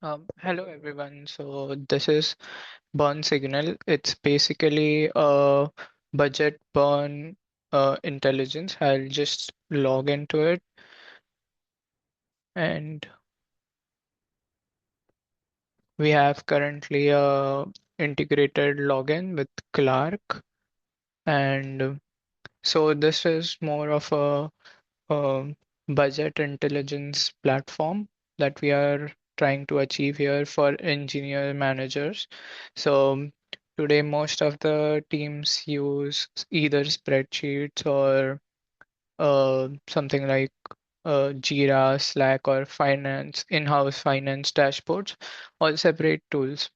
Hello everyone. So this is BurnSignal. It's basically a budget burn intelligence. I'll just log into it, and we have currently a integrated login with Clark. And so this is more of a budget intelligence platform that we are trying to achieve here for engineer managers. So today, most of the teams use either spreadsheets or something like Jira, Slack, or finance, in-house finance dashboards, all separate tools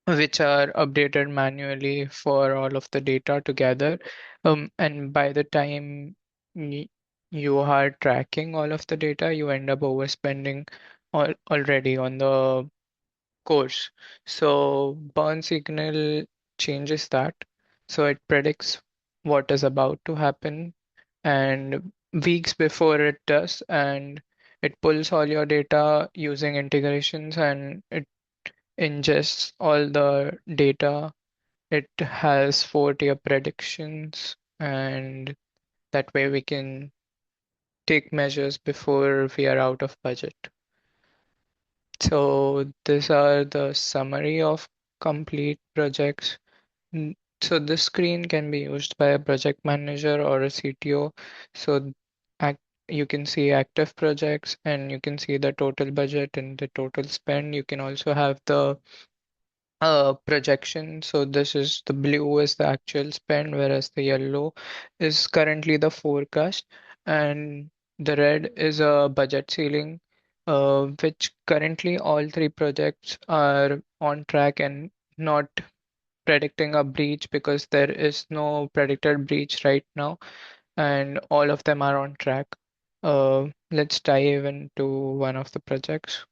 which are updated manually for all of the data together. And by the time y- you are tracking all of the data, you end up overspending already on the course. So burn signal changes that. So it predicts what is about to happen and weeks before it does, and it pulls all your data using integrations and it ingests all the data. It has 4-tier predictions, and that way we can take measures before we are out of budget. So these are the summary of complete projects. So this screen can be used by a project manager or a CTO. So act, you can see active projects and you can see the total budget and the total spend. You can also have the projection. So this is the blue is the actual spend, whereas the yellow is currently the forecast, and the red is a budget ceiling, which currently all three projects are on track and not predicting a breach because there is no predicted breach right now, and all of them are on track. Let's dive into one of the projects.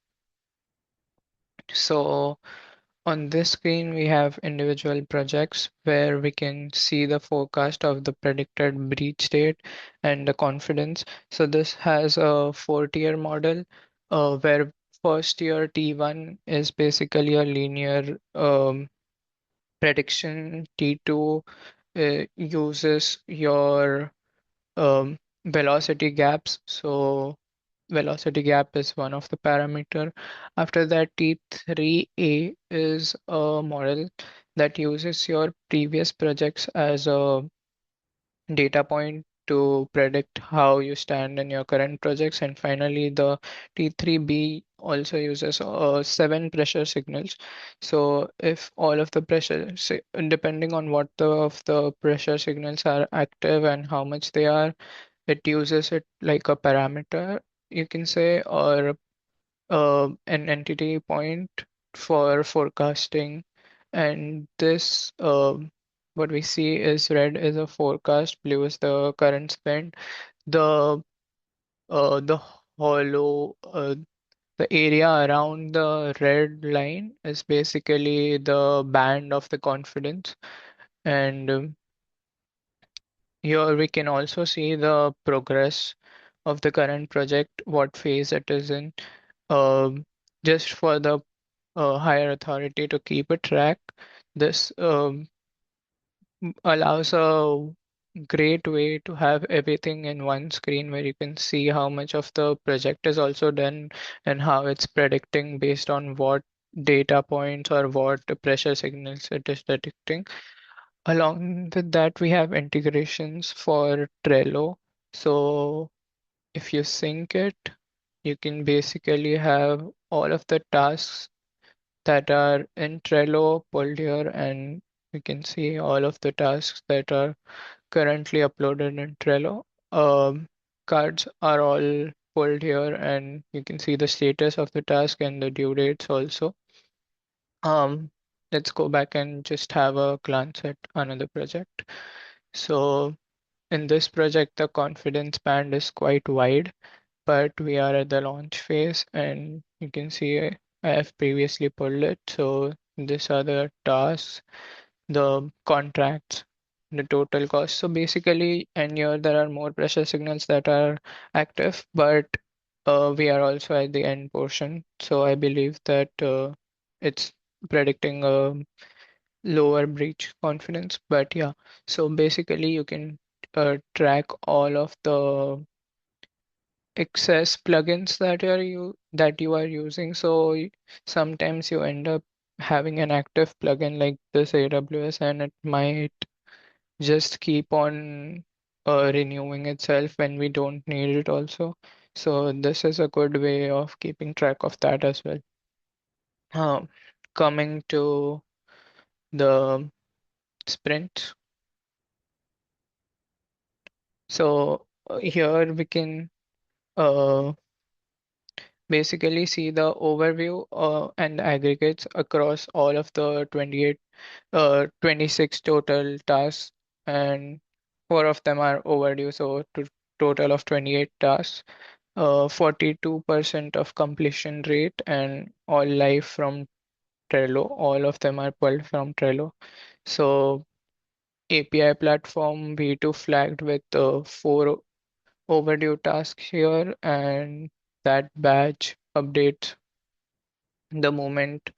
So on this screen, we have individual projects where we can see the forecast of the predicted breach date and the confidence. So this has a 4-tier model where first tier T1 is basically a linear prediction. T2 uses your velocity gaps. So velocity gap is one of the parameter. After that, T3A is a model that uses your previous projects as a data point to predict how you stand in your current projects. And finally, the T3B also uses 7 pressure signals. So if all of the depending on what of the pressure signals are active and how much they are, it uses it like a parameter, you can say, or an entity point for forecasting. And this, what we see is red is a forecast, blue is the current spend. The the hollow, the area around the red line is basically the band of the confidence. And here we can also see the progress of the current project, what phase it is in, um, just for the higher authority to keep a track. This allows a great way to have everything in one screen where you can see how much of the project is also done and how it's predicting based on what data points or what pressure signals it is detecting. Along with that, we have integrations for Trello. So if you sync it, you can basically have all of the tasks that are in Trello pulled here, and you can see all of the tasks that are currently uploaded in Trello. Cards are all pulled here, and you can see the status of the task and the due dates also. Um, let's go back and just have a glance at another project. So in this project, the confidence band is quite wide, but we are at the launch phase, and you can see I have previously pulled it. So these are the tasks, the contracts, the total cost. So basically, and here there are more pressure signals that are active, but We are also at the end portion, so I believe that it's predicting a lower breach confidence. But yeah, so basically you can track all of the excess plugins that you are using. So sometimes you end up having an active plugin like this AWS, and it might just keep on renewing itself when we don't need it also. So this is a good way of keeping track of that as well. Uh, Coming to the sprint. So here we can uh, basically see the overview and aggregates across all of the 26 total tasks, and four of them are overdue, so to total of 28 tasks. 42% of completion rate, and all live from Trello. All of them are pulled from Trello. So API platform V2 flagged with four overdue tasks here, and that badge updates the moment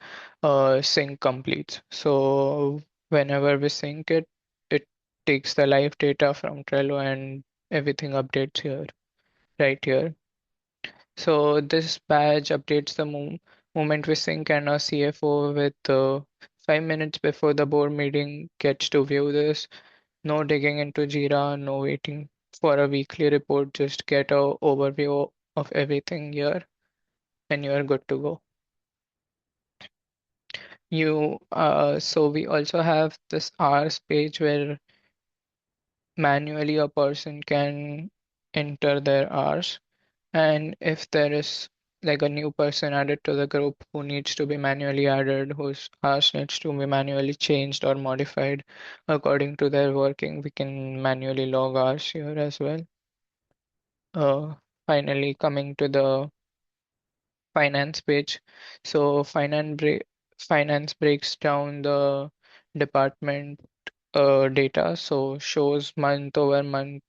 sync completes. So whenever we sync it, it takes the live data from Trello and everything updates here, right here. So this badge updates the moment we sync, and our CFO with 5 minutes before the board meeting gets to view this. No digging into Jira, no waiting for a weekly report. Just get a overview of everything here, and you are good to go. So we also have this hours page where manually a person can enter their hours. And if there is like a new person added to the group who needs to be manually added, whose hours needs to be manually changed or modified according to their working, we can manually log hours here as well. Finally, coming to the finance page. So finance breaks down the department data, so shows month over month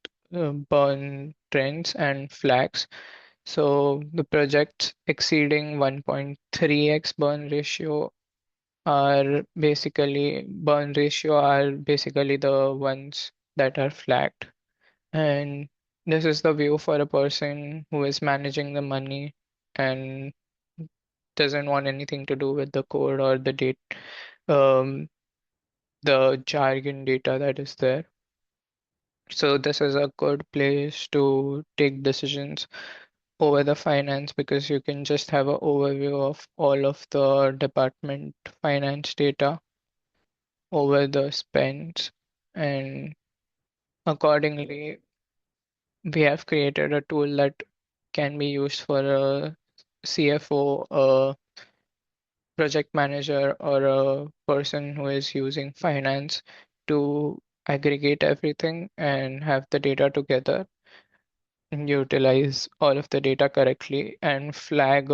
burn trends and flags. So the projects exceeding 1.3x burn ratio are basically the ones that are flagged. And this is the view for a person who is managing the money and doesn't want anything to do with the code or um, the jargon data that is there. So this is a good place to take decisions over the finance, because you can just have an overview of all of the department finance data over the spends, and accordingly we have created a tool that can be used for a CFO, a project manager, or a person who is using finance to aggregate everything and have the data together and utilize all of the data correctly and flag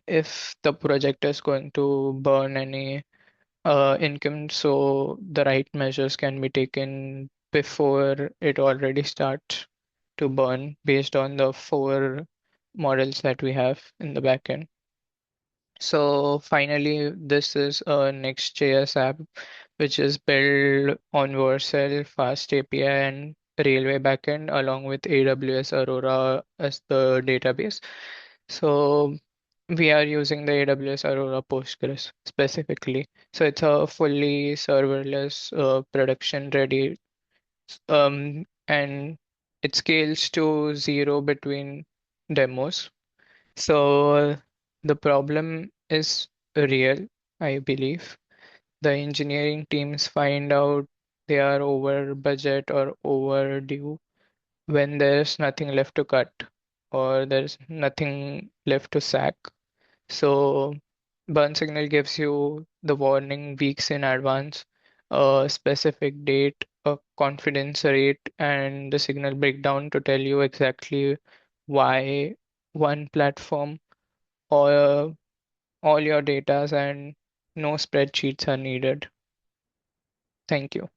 if the project is going to burn any income, so the right measures can be taken before it already starts to burn based on the four models that we have in the backend. So finally, this is a Next.js app which is built on Vercel, FastAPI, and Railway backend along with AWS Aurora as the database. So we are using the AWS Aurora Postgres specifically. So it's a fully serverless, production ready, and it scales to zero between demos. So the problem is real, I believe. The engineering teams find out they are over budget or overdue when there's nothing left to cut or there's nothing left to sack. So BurnSignal gives you the warning weeks in advance, a specific date, a confidence rate, and the signal breakdown to tell you exactly why one platform or all your data and no spreadsheets are needed. Thank you.